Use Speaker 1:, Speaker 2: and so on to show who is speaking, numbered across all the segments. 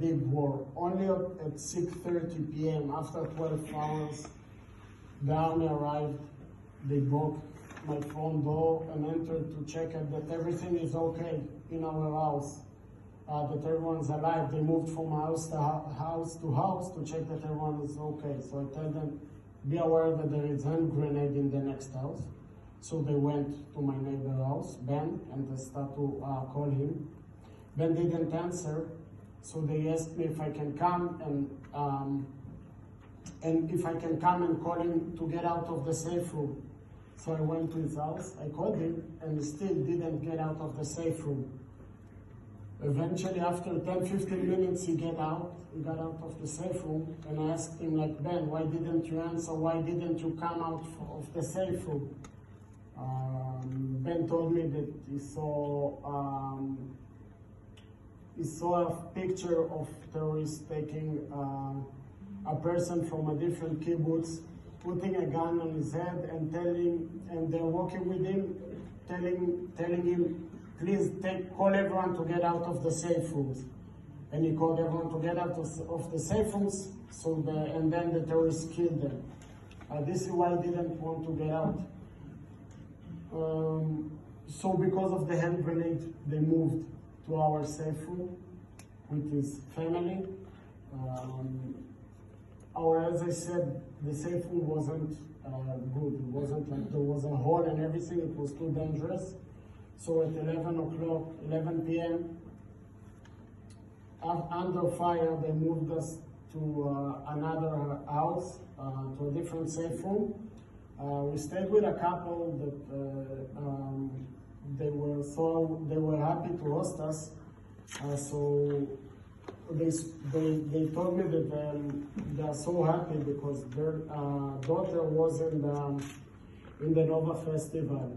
Speaker 1: big war. Only at 6:30 p.m., after 12 hours, the army arrived. They broke my front door and entered to check that everything is okay in our house, that everyone's alive. They moved from house to house to check that everyone is okay. So I tell them, be aware that there is a hand grenade in the next house. So they went to my neighbor's house, Ben, and they start to call him. Ben didn't answer, so they asked me if I can come and if I can come and call him to get out of the safe room. So I went to his house, I called him, and he still didn't get out of the safe room. Eventually, after 10-15 minutes, he got out of the safe room, and I asked him, like, Ben, why didn't you answer? Why didn't you come out of the safe room? Ben told me that he saw a picture of terrorists taking a person from a different kibbutz, putting a gun on his head and they're walking with him, telling him, please call everyone to get out of the safe rooms. And he called everyone to get out of the safe rooms, and then the terrorists killed them. This is why I didn't want to get out. So because of the hand grenade, they moved to our safe room with his family. As I said, the safe room wasn't good. It wasn't like there was a hole and everything. It was too dangerous. So at 11 p.m., under fire, they moved us to another house, to a different safe room. We stayed with a couple that they were happy to host us. So they told me that they are so happy because their daughter was in the Nova Festival,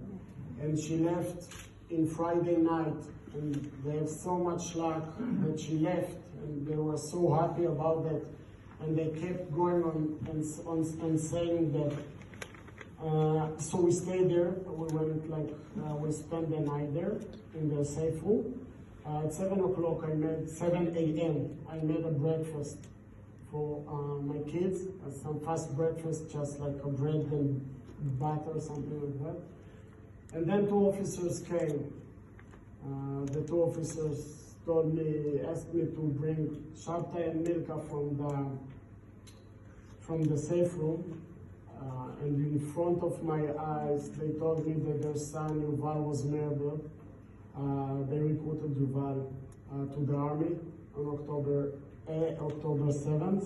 Speaker 1: and she left in Friday night, and they have so much luck that she left, and they were so happy about that, and they kept going on and saying that. So we stayed there. We went we spent the night there in the safe room. At 7 o'clock, 7 a.m., I made a breakfast for my kids, some fast breakfast, just like a bread and butter, something like that. And then two officers came. The two officers asked me to bring Shabtai and Milka from the safe room. And in front of my eyes, they told me that their son, Yuval, was murdered. They recruited Yuval to the army on October 7th,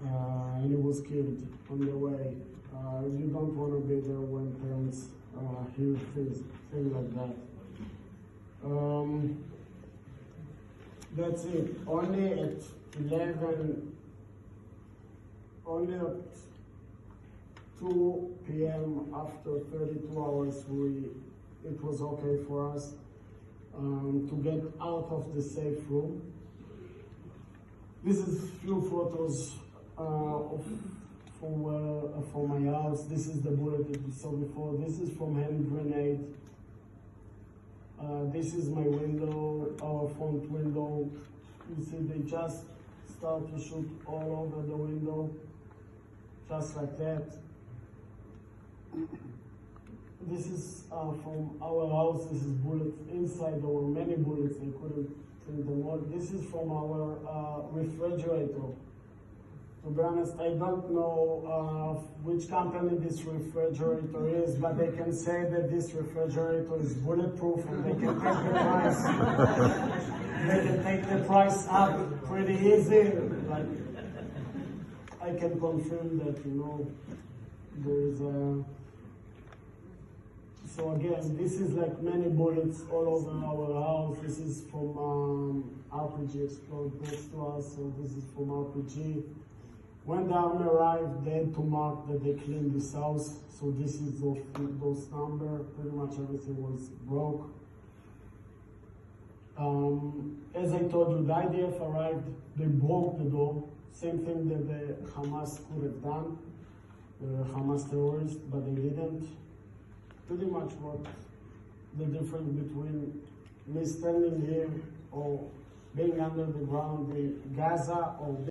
Speaker 1: and he was killed on the way. You don't want to be there when parents hear things like that. That's it. Only at 2 p.m. after 32 hours, it was okay for us to get out of the safe room. This is a few photos from my house. This is the bullet that we saw before. This is from hand grenade. This is my window, our front window. You see, they just start to shoot all over the window, just like that. This is from our house. This is bullets inside. There were many bullets. They couldn't clean them all. This is from our refrigerator. To be honest, I don't know which company this refrigerator is, but they can say that this refrigerator is bulletproof, and they can take the price. They can take the price up pretty easy. Like, I can confirm that, there is a. So again, this is like many bullets all over our house. This is from RPG exploded next to us, so this is from RPG. When the army arrived, they had to mark that they cleaned this house. So this is those numbers. Pretty much everything was broke. As I told you, the IDF arrived, they broke the door. Same thing that the Hamas could have done, the Hamas terrorists, but they didn't. Pretty much what the difference between me standing here or being under the ground in Gaza or